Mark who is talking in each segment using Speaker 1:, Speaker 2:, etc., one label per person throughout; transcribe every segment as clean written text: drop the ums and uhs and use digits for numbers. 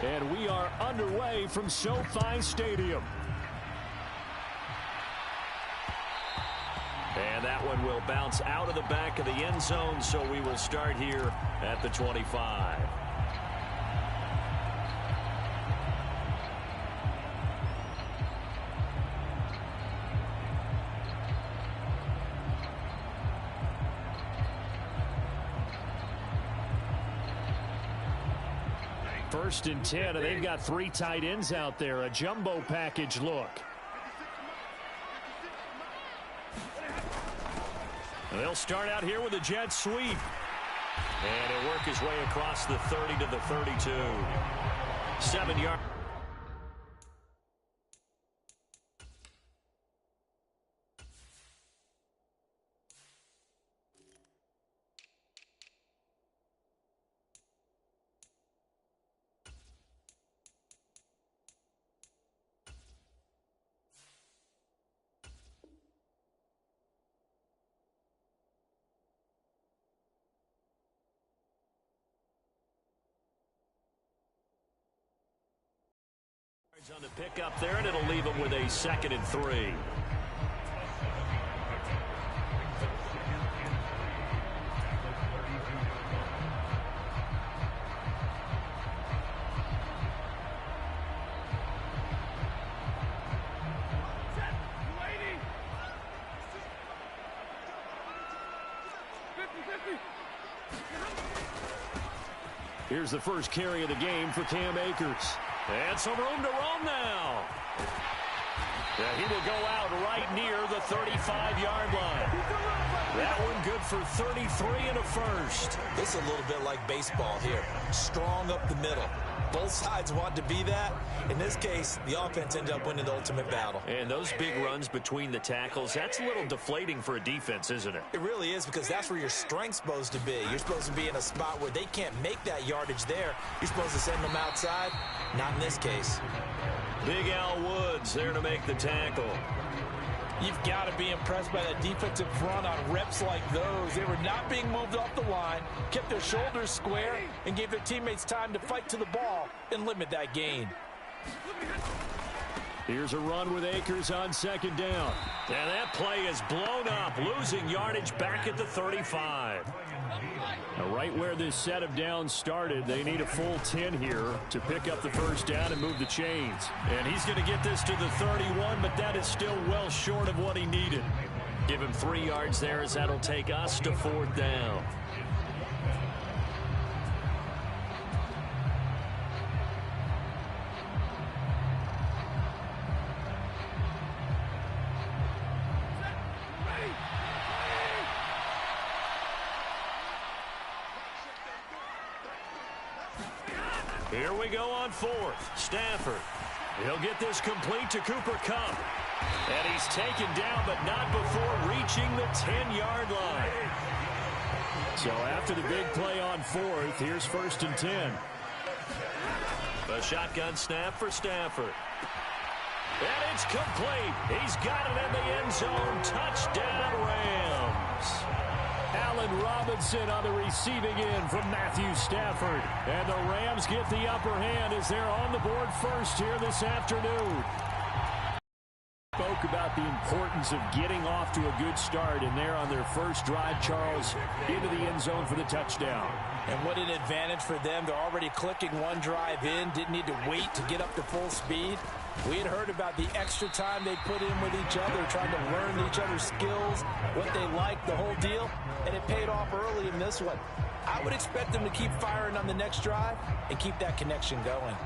Speaker 1: And we are underway from SoFi Stadium. And that one will bounce out of the back of the end zone, so we will start here at the 25. First and 10, and they've got 3 tight ends out there. A jumbo package look. They'll start out here with a jet sweep. And he'll work his way across the 30 to the 32. 7 yards. On the pick up there, and it'll leave him with a 2nd and 3. Here's the first carry of the game for Cam Akers. And some room to roam now. Yeah, he will go out right near the 35-yard line. That one good for 33 and a first.
Speaker 2: This is a little bit like baseball here. Strong up the middle. Both sides want to be that. In this case, the offense ended up winning the ultimate battle.
Speaker 1: And those big runs between the tackles, that's a little deflating for a defense, isn't it?
Speaker 2: It really is, because that's where your strength's supposed to be. You're supposed to be in a spot where they can't make that yardage there. You're supposed to send them outside. Not in this case.
Speaker 1: Big Al Woods there to make the tackle.
Speaker 3: You've got to be impressed by that defensive front on reps like those. They were not being moved off the line, kept their shoulders square, and gave their teammates time to fight to the ball and limit that gain.
Speaker 1: Here's a run with Akers on 2nd down. And that play is blown up, losing yardage back at the 35. Now, right where this set of downs started, they need a full 10 here to pick up the first down and move the chains. And he's going to get this to the 31, but that is still well short of what he needed. Give him 3 yards there, as that'll take us to 4th down. Here we go on 4th. Stafford. He'll get this complete to Cooper Kupp. And he's taken down, but not before reaching the 10-yard line. So after the big play on 4th, here's 1st and 10. A shotgun snap for Stafford. And it's complete. He's got it in the end zone. Touchdown, Rams. Allen Robinson on the receiving end from Matthew Stafford. And the Rams get the upper hand as they're on the board first here this afternoon. Spoke about the importance of getting off to a good start, and they're on their first drive, Charles, into the end zone for the touchdown.
Speaker 3: And what an advantage for them. They're already clicking one drive in, didn't need to wait to get up to full speed. We had heard about the extra time they put in with each other, trying to learn each other's skills, what they like, the whole deal, and it paid off early in this one. I would expect them to keep firing on the next drive and keep that connection going.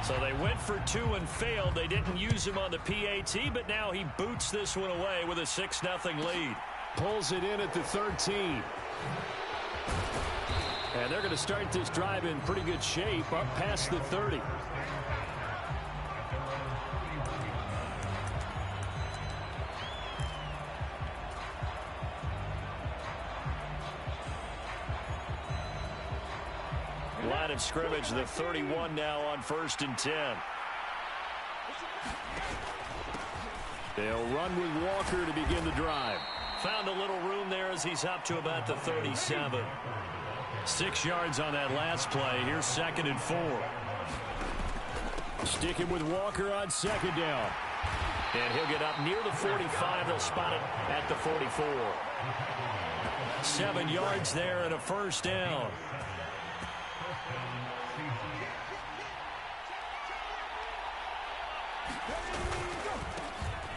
Speaker 1: So they went for 2 and failed. They didn't use him on the PAT, but now he boots this one away with a 6-0 lead. Pulls it in at the 13. And they're going to start this drive in pretty good shape up past the 30. line of scrimmage. The 31 now on 1st and 10. They'll run with Walker to begin the drive. Found a little room there as he's up to about the 37. 6 yards on that last play. Here's 2nd and 4. Sticking with Walker on 2nd down. And he'll get up near the 45. They'll spot it at the 44. 7 yards there and a 1st down.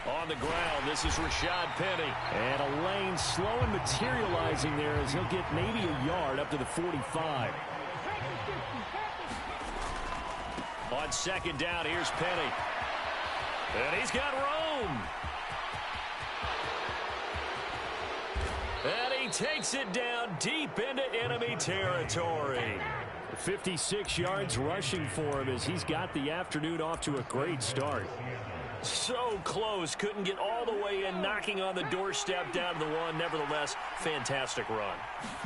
Speaker 1: On the ground, this is Rashad Penny. And a lane slow and materializing there as he'll get maybe a yard up to the 45. On 2nd down, here's Penny. And he's got room. And he takes it down deep into enemy territory. 56 yards rushing for him as he's got the afternoon off to a great start. So close, couldn't get all the way in, knocking on the doorstep down to the 1. Nevertheless, fantastic run.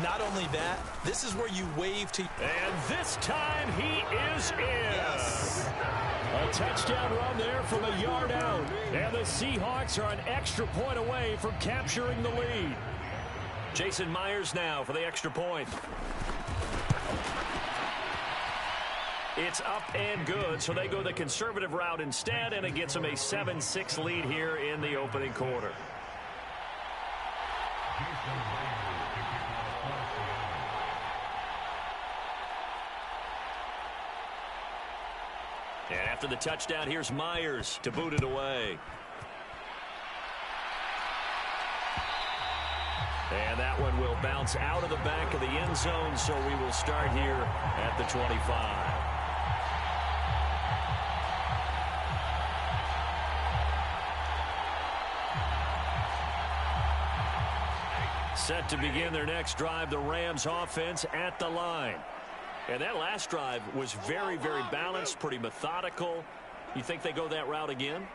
Speaker 2: Not only that, this is where you wave to...
Speaker 1: And this time he is in.
Speaker 2: Yes.
Speaker 1: A touchdown run there from a yard out. And the Seahawks are an extra point away from capturing the lead. Jason Myers now for the extra point. It's up and good, so they go the conservative route instead, and it gets them a 7-6 lead here in the opening quarter. And after the touchdown, here's Myers to boot it away. And that one will bounce out of the back of the end zone, so we will start here at the 25. Set to begin their next drive, the Rams offense at the line. And that last drive was very, very balanced, pretty methodical. You think they go that route again?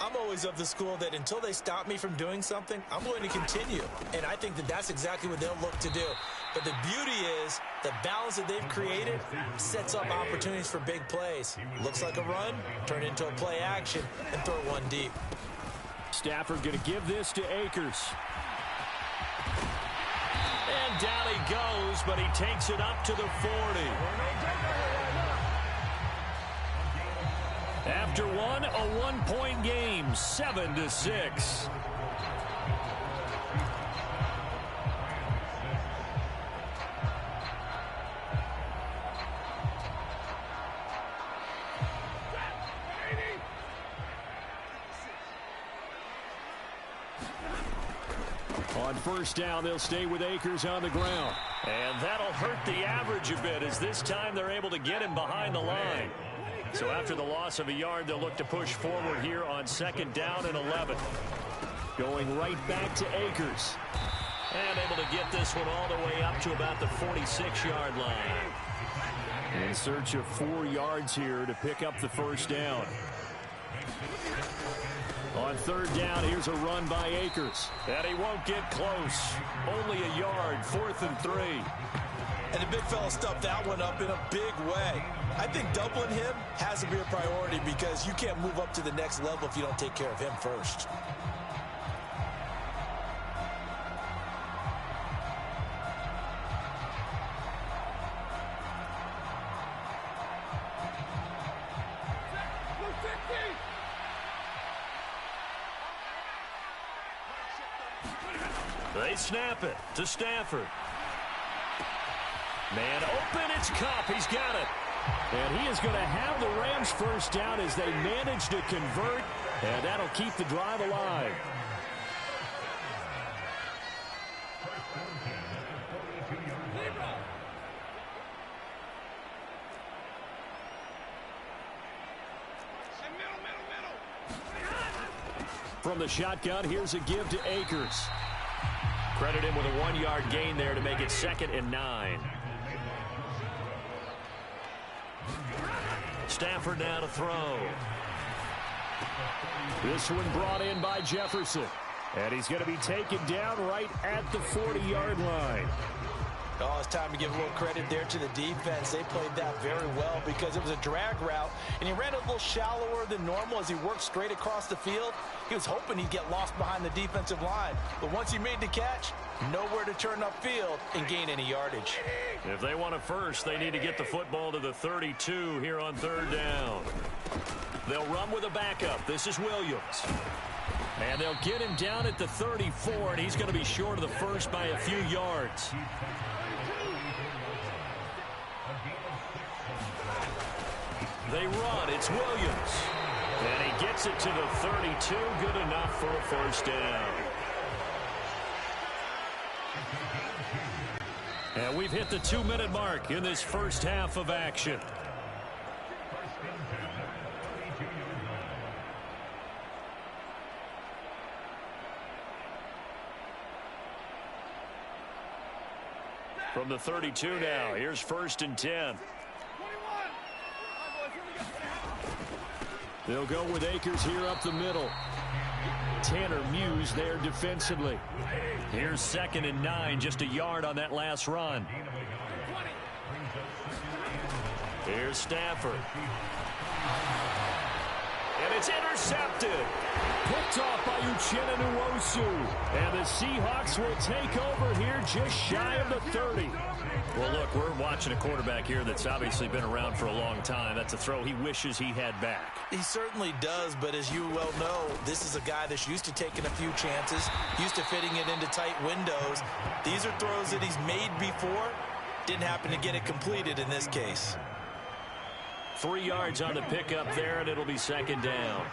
Speaker 2: I'm always of the school that until they stop me from doing something, I'm going to continue. And I think that that's exactly what they'll look to do. But the beauty is the balance that they've created sets up opportunities for big plays. Looks like a run, turn into a play action, and throw one deep.
Speaker 1: Stafford going to give this to Akers. And down he goes, but he takes it up to the 40. After one, a 1-point game, 7-6. On 1st down, they'll stay with Akers on the ground. And that'll hurt the average a bit as this time they're able to get him behind the line. So after the loss of a yard, they'll look to push forward here on 2nd down and 11. Going right back to Akers. And able to get this one all the way up to about the 46-yard line. In search of 4 yards here to pick up the 1st down. On 3rd down, here's a run by Akers. And he won't get close. Only a yard, 4th and 3.
Speaker 2: And the big fella stuffed that one up in a big way. I think doubling him has to be a priority because you can't move up to the next level if you don't take care of him first.
Speaker 1: They snap it to Stafford. Man open, it's Kupp. He's got it. And he is going to have the Rams 1st down as they manage to convert, and that'll keep the drive alive. From the shotgun, here's a give to Akers. Credit him with a 1-yard gain there to make it 2nd and 9. Stafford now to throw. This one brought in by Jefferson. And he's going to be taken down right at the 40-yard line.
Speaker 3: Oh, it's time to give a little credit there to the defense. They played that very well because it was a drag route, and he ran a little shallower than normal as he worked straight across the field. He was hoping he'd get lost behind the defensive line, but once he made the catch, nowhere to turn upfield and gain any yardage.
Speaker 1: If they want a first, they need to get the football to the 32 here on third down. They'll run with a backup. This is Williams. And they'll get him down at the 34, and he's going to be short of the first by a few yards. They run. It's Williams. And he gets it to the 32. Good enough for a first down. And we've hit the 2-minute mark in this first half of action. From the 32 now, here's 1st and 10. They'll go with Akers here up the middle. Tanner Muse there defensively. Here's 2nd and 9, just a yard on that last run. Here's Stafford. And it's intercepted. Picked off by Uchenna Nwosu. And the Seahawks will take over here just shy of the 30. Well, look, we're watching a quarterback here that's obviously been around for a long time. That's a throw he wishes he had back.
Speaker 2: He certainly does, but as you well know, this is a guy that's used to taking a few chances, used to fitting it into tight windows. These are throws that he's made before. Didn't happen to get it completed in this case.
Speaker 1: 3 yards on the pickup there, and it'll be 2nd down.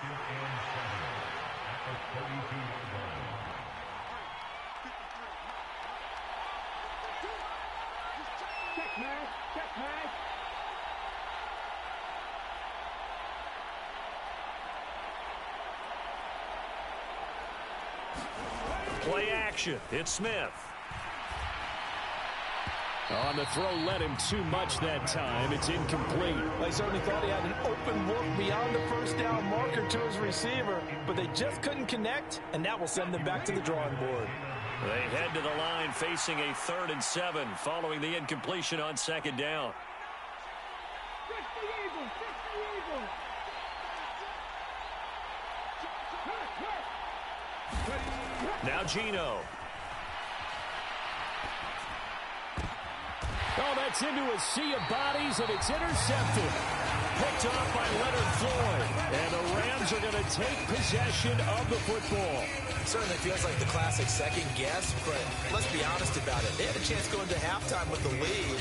Speaker 1: Play action. It's Smith. On the throw, led him too much that time. It's incomplete.
Speaker 3: I certainly thought he had an open look beyond the first down marker to his receiver, but they just couldn't connect, and that will send them back to the drawing board.
Speaker 1: They head to the line facing a 3rd and 7 following the incompletion on 2nd down. Now Geno. Oh, that's into a sea of bodies, and it's intercepted. Picked off by Leonard Floyd. And the Rams are going to take possession of the football.
Speaker 2: Certainly feels like the classic second guess, but let's be honest about it. They had a chance going to halftime with the lead.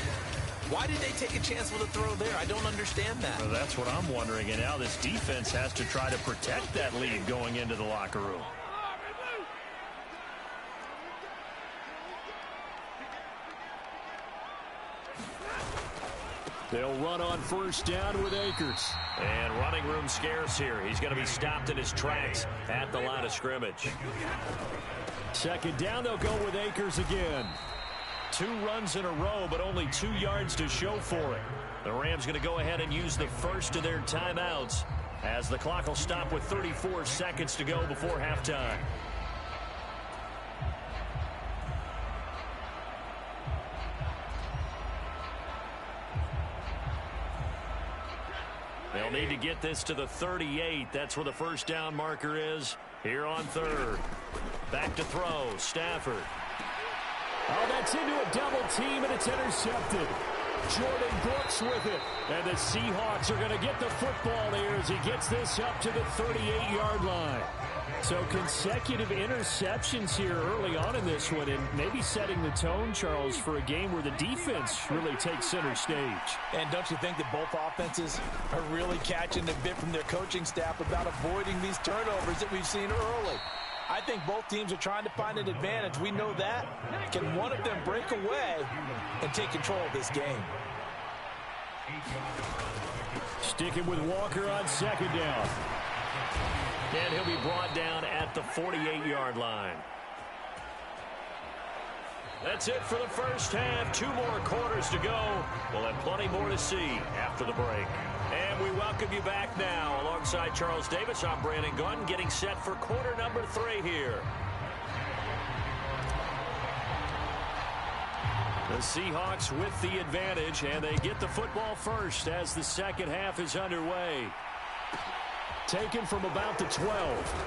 Speaker 2: Why did they take a chance with a throw there? I don't understand that.
Speaker 1: Well, that's what I'm wondering. And now this defense has to try to protect that lead going into the locker room. They'll run on 1st down with Akers. And running room scarce here. He's going to be stopped in his tracks at the line of scrimmage. 2nd down, they'll go with Akers again. 2 runs in a row, but only 2 yards to show for it. The Rams going to go ahead and use the first of their timeouts as the clock will stop with 34 seconds to go before halftime. They'll need to get this to the 38. That's where the 1st down marker is here on 3rd. Back to throw. Stafford. Oh, that's into a double team, and it's intercepted. Jordan Brooks with it. And the Seahawks are going to get the football here as he gets this up to the 38-yard line. So consecutive interceptions here early on in this one, and maybe setting the tone, Charles, for a game where the defense really takes center stage.
Speaker 3: And don't you think that both offenses are really catching the bit from their coaching staff about avoiding these turnovers that we've seen early? I think both teams are trying to find an advantage. We know that. Can one of them break away and take control of this game?
Speaker 1: Sticking with Walker on 2nd down. And he'll be brought down at the 48-yard line. That's it for the first half. 2 more quarters to go. We'll have plenty more to see after the break. And we welcome you back now. Alongside Charles Davis, I'm Brandon Gunn, getting set for quarter number 3 here. The Seahawks with the advantage, and they get the football first as the second half is underway. Taken from about the 12.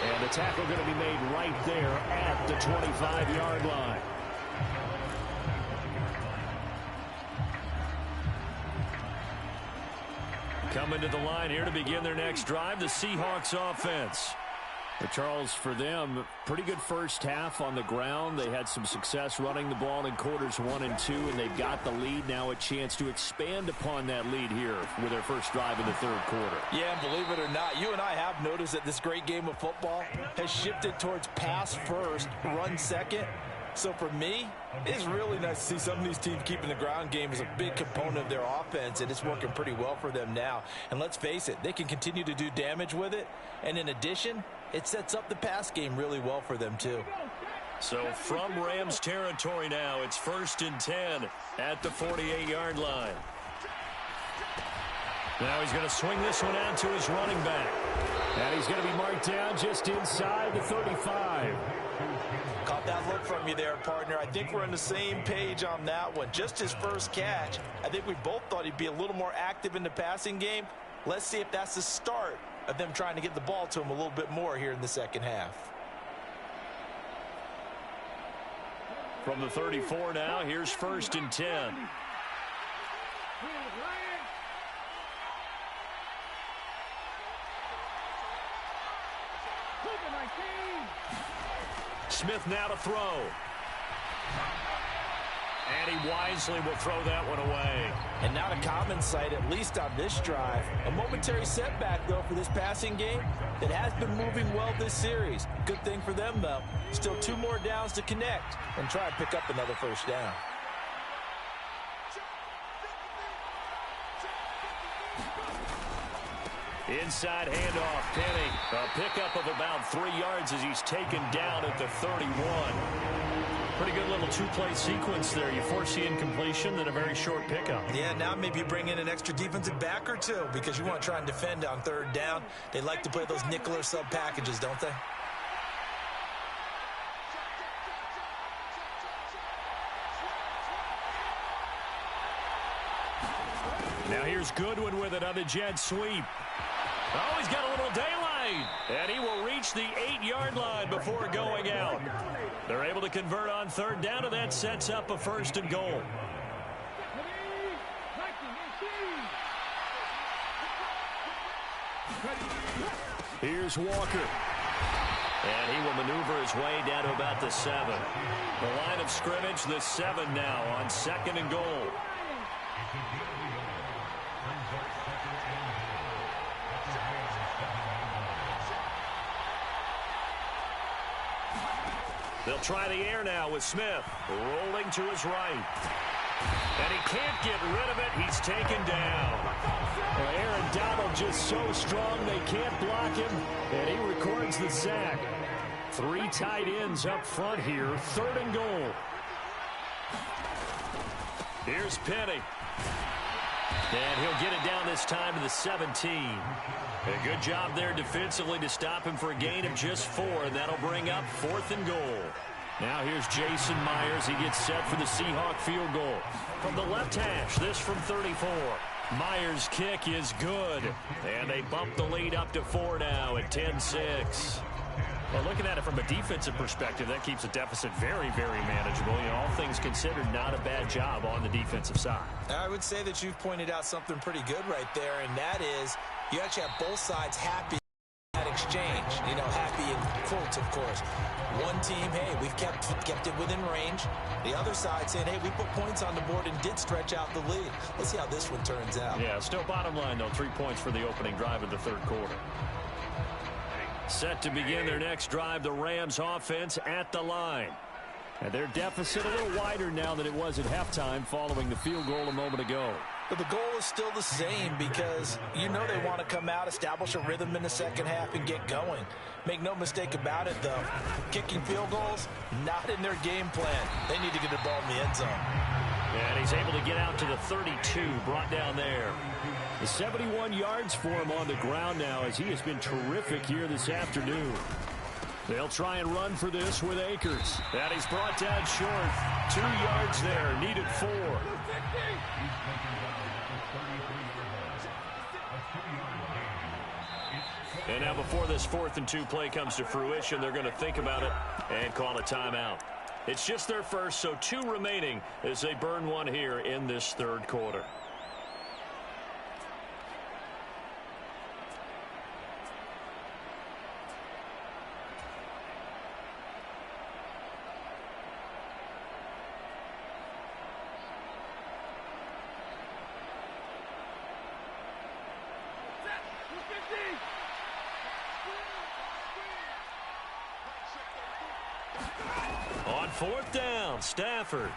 Speaker 1: And the tackle going to be made right there at the 25-yard line. Coming to the line here to begin their next drive, the Seahawks offense. But Charles, for them, pretty good first half on the ground. They had some success running the ball in quarters 1 and 2, and they've got the lead. Now a chance to expand upon that lead here with their first drive in the third quarter.
Speaker 3: Yeah, and believe it or not, you and I have noticed that this great game of football has shifted towards pass first, run second. So for me, it's really nice to see some of these teams keeping the ground game as a big component of their offense, and it's working pretty well for them now. And let's face it, they can continue to do damage with it. And in addition, it sets up the pass game really well for them too.
Speaker 1: So from Rams territory now, it's 1st and 10 at the 48-yard line. Now he's going to swing this one out to his running back. And he's going to be marked down just inside the 35.
Speaker 2: Caught that look from you there, partner. I think we're on the same page on that one. Just his first catch. I think we both thought he'd be a little more active in the passing game. Let's see if that's the start of them trying to get the ball to him a little bit more here in the second half.
Speaker 1: From the 34 now, here's 1st and 10. Smith now to throw. And he wisely will throw that one away.
Speaker 2: And not a common sight, at least on this drive. A momentary setback, though, for this passing game that has been moving well this series. Good thing for them, though. Still 2 more downs to connect and try and pick up another first down.
Speaker 1: Inside handoff, Penny. A pickup of about 3 yards as he's taken down at the 31. Pretty good little 2-play sequence there. You foresee incompletion, then a very short pickup.
Speaker 2: Yeah, now maybe bring in an extra defensive back or 2 because you want to try and defend on 3rd down. They like to play those nickel or sub packages, don't they?
Speaker 1: Now here's Goodwin with it on the jet sweep. Oh, he's got a little daylight. And he will reach the 8-yard line before going out. They're able to convert on 3rd down, and that sets up a 1st and goal. Here's Walker. And he will maneuver his way down to about the 7. The line of scrimmage, the 7 now on 2nd and goal. They'll try the air now with Smith. Rolling to his right. And he can't get rid of it. He's taken down. Well, Aaron Donald just so strong they can't block him. And he records the sack. 3 tight ends up front here. 3rd and goal. Here's Penny. And he'll get it down this time to the 17. A good job there defensively to stop him for a gain of just 4, and that'll bring up 4th and goal. Now here's Jason Myers. He gets set for the Seahawk field goal. From the left hash, this from 34. Myers' kick is good, and they bump the lead up to 4 now at 10-6. Well, looking at it from a defensive perspective, that keeps the deficit very, very manageable. You know, all things considered, not a bad job on the defensive side.
Speaker 2: I would say that you've pointed out something pretty good right there, and that is you actually have both sides happy in that exchange. You know, happy in quotes, of course. One team, hey, we've kept it within range. The other side saying, hey, we put points on the board and did stretch out the lead. Let's see how this one turns out.
Speaker 1: Yeah, still bottom line, though, 3 points for the opening drive of the 3rd quarter. Set to begin their next drive, the Rams offense at the line. And their deficit a little wider now than it was at halftime following the field goal a moment ago.
Speaker 2: But the goal is still the same because you know they want to come out, establish a rhythm in the second half, and get going. Make no mistake about it, though. Kicking field goals, not in their game plan. They need to get the ball in the end zone.
Speaker 1: And he's able to get out to the 32, brought down there. The 71 yards for him on the ground now as he has been terrific here this afternoon. They'll try and run for this with Akers. And he's brought down short. 2 yards there, needed 4. And now before this 4th and 2 play comes to fruition, they're going to think about it and call a timeout. It's just their first, so 2 remaining as they burn one here in this 3rd quarter. On 4th down, Stafford.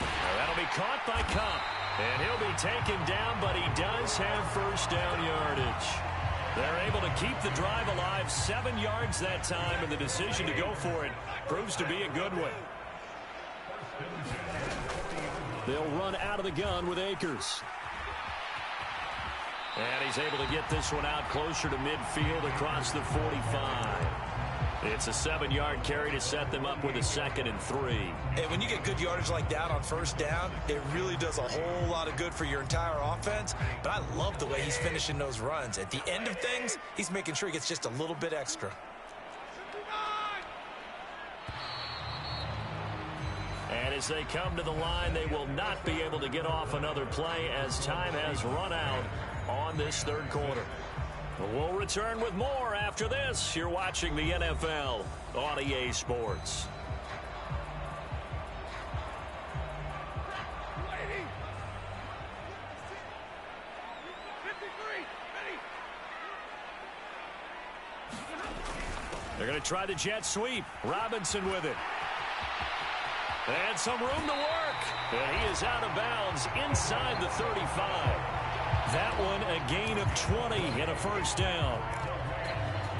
Speaker 1: Now that'll be caught by Cup. And he'll be taken down, but he does have first down yardage. They're able to keep the drive alive, 7 yards that time, and the decision to go for it proves to be a good one. They'll run out of the gun with Akers. And he's able to get this one out closer to midfield across the 45. It's a 7-yard carry to set them up with a 2nd and 3.
Speaker 2: And when you get good yardage like that on first down, it really does a whole lot of good for your entire offense. But I love the way he's finishing those runs. At the end of things, he's making sure he gets just a little bit extra.
Speaker 1: And as they come to the line, they will not be able to get off another play as time has run out on this 3rd quarter. We'll return with more after this. You're watching the NFL on EA Sports. They're going to try the jet sweep. Robinson with it. And some room to work. And he is out of bounds inside the 35. That one a gain of 20 and a first down.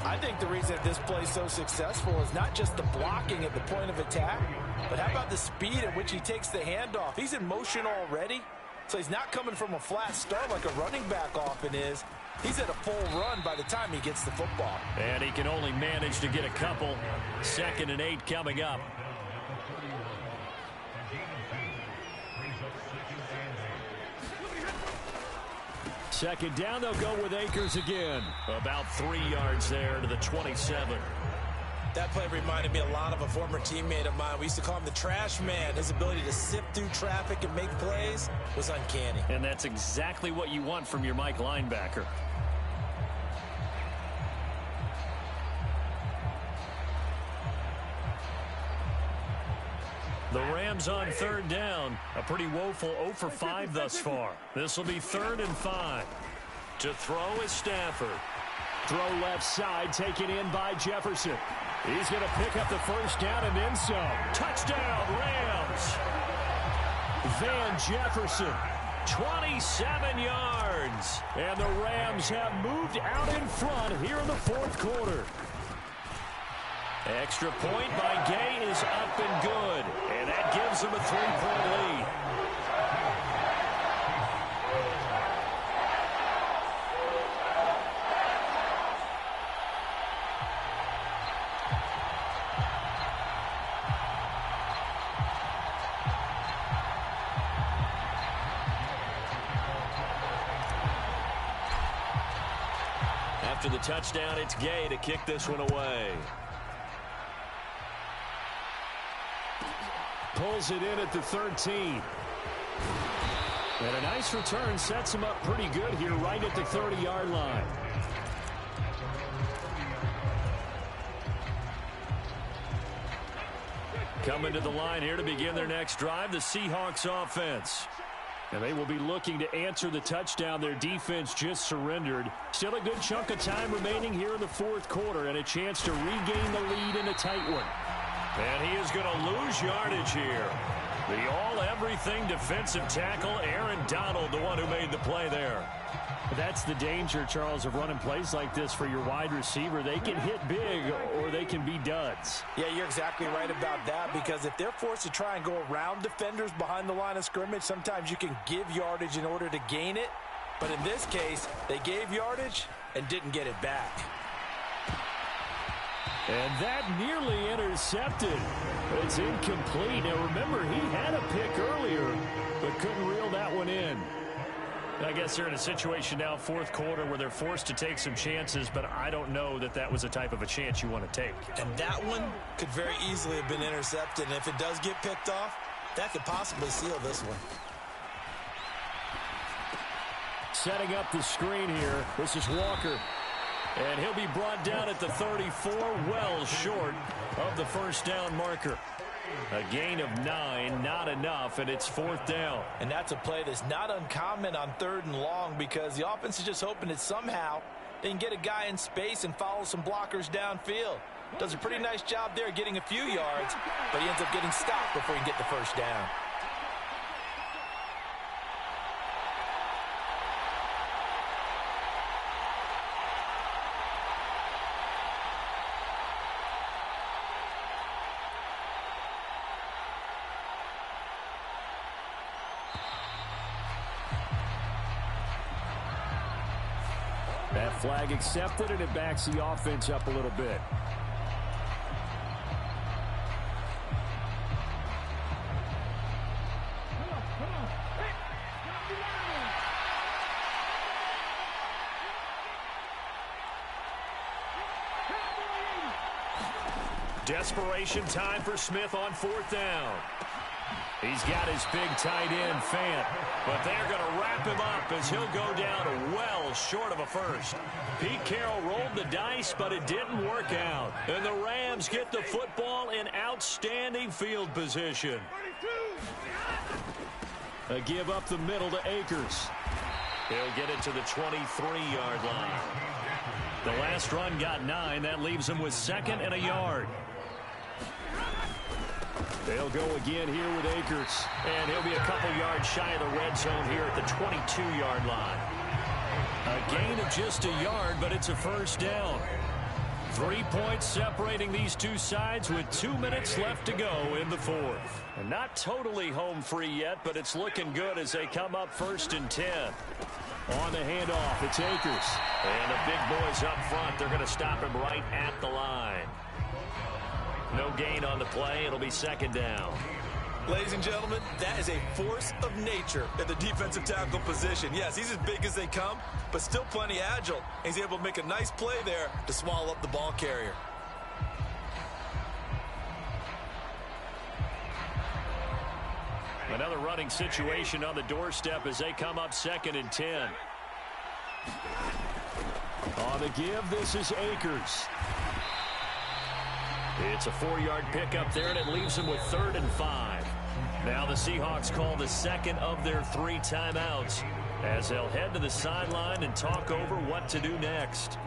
Speaker 3: I think the reason that this play is so successful is not just the blocking at the point of attack, but how about the speed at which he takes the handoff? He's in motion already, so he's not coming from a flat start like a running back often is. He's at a full run by the time he gets the football.
Speaker 1: And he can only manage to get a couple. 2nd and 8 coming up. Second down, they'll go with Akers again. About 3 yards there to the 27.
Speaker 2: That play reminded me a lot of a former teammate of mine. We used to call him the trash man. His ability to sift through traffic and make plays was uncanny.
Speaker 1: And that's exactly what you want from your Mike linebacker. The Rams on 3rd down. A pretty woeful 0 for 5 thus far. This will be 3rd and 5. To throw is Stafford. Throw left side, taken in by Jefferson. He's going to pick up the first down and then some. Touchdown, Rams. Van Jefferson, 27 yards. And the Rams have moved out in front here in the 4th quarter. Extra point by Gay is up and good. And that gives them a 3-point lead. After the touchdown, it's Gay to kick this one away. Pulls it in at the 13. And a nice return sets him up pretty good here right at the 30-yard line. Coming to the line here to begin their next drive, the Seahawks offense. And they will be looking to answer the touchdown their defense just surrendered. Still a good chunk of time remaining here in the 4th quarter and a chance to regain the lead in a tight one. And he is going to lose yardage here. The all-everything defensive tackle, Aaron Donald, the one who made the play there. That's the danger, Charles, of running plays like this for your wide receiver. They can hit big or they can be duds.
Speaker 3: Yeah, you're exactly right about that, because if they're forced to try and go around defenders behind the line of scrimmage, sometimes you can give yardage in order to gain it. But in this case, they gave yardage and didn't get it back.
Speaker 1: And that nearly intercepted. It's incomplete. Now, remember, he had a pick earlier, but couldn't reel that one in. I guess they're in a situation now, fourth quarter, where they're forced to take some chances, but I don't know that that was the type of a chance you want to take.
Speaker 2: And that one could very easily have been intercepted. And if it does get picked off, that could possibly seal this one.
Speaker 1: Setting up the screen here. This is Walker. And he'll be brought down at the 34, well short of the first down marker. A gain of 9, not enough, and it's fourth down.
Speaker 3: And that's a play that's not uncommon on 3rd and long because the offense is just hoping that somehow they can get a guy in space and follow some blockers downfield. Does a pretty nice job there getting a few yards, but he ends up getting stopped before he can get the first down.
Speaker 1: That flag accepted, and it backs the offense up a little bit. Desperation time for Smith on 4th down. He's got his big tight end, Fant, but they're going to wrap him up as he'll go down well short of a first. Pete Carroll rolled the dice, but it didn't work out. And the Rams get the football in outstanding field position. A give up the middle to Akers. He'll get it to the 23-yard line. The last run got 9. That leaves him with 2nd and a yard. They'll go again here with Akers. And he'll be a couple yards shy of the red zone here at the 22-yard line. A gain of just a yard, but it's a first down. 3 points separating these two sides with 2 minutes left to go in the fourth. And not totally home free yet, but it's looking good as they come up 1st and 10. On the handoff, it's Akers. And the big boys up front, they're going to stop him right at the line. No gain on the play. It'll be 2nd down.
Speaker 2: Ladies and gentlemen, that is a force of nature at the defensive tackle position. Yes, he's as big as they come, but still plenty agile. He's able to make a nice play there to swallow up the ball carrier.
Speaker 1: Another running situation on the doorstep as they come up 2nd and 10. On the give, this is Akers. It's a 4-yard pickup there, and it leaves him with 3rd and 5. Now the Seahawks call the 2nd of their 3 timeouts as they'll head to the sideline and talk over what to do next.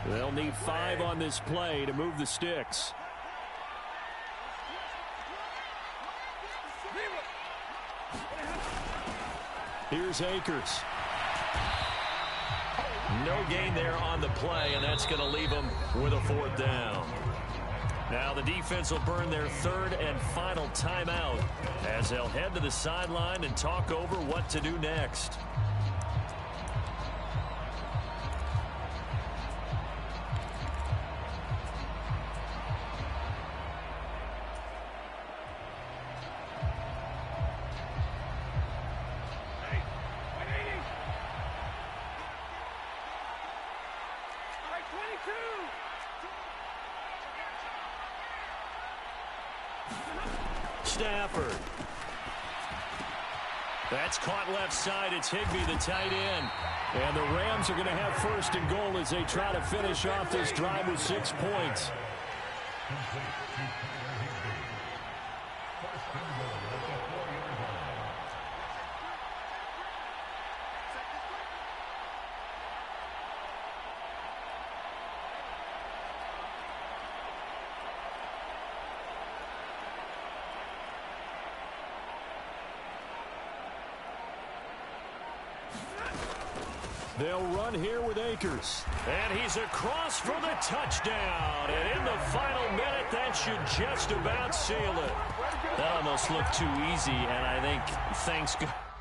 Speaker 1: They'll need 5 on this play to move the sticks. Here's Akers. No gain there on the play, and that's going to leave them with a 4th down. Now the defense will burn their 3rd and final timeout as they'll head to the sideline and talk over what to do next. Stafford. That's caught left side. It's Higbee, the tight end. And the Rams are going to have 1st and goal as they try to finish off this drive with 6 points. They'll run here with Akers. And he's across for the touchdown. And in the final minute, that should just about seal it. That almost looked too easy, and I think thanks God.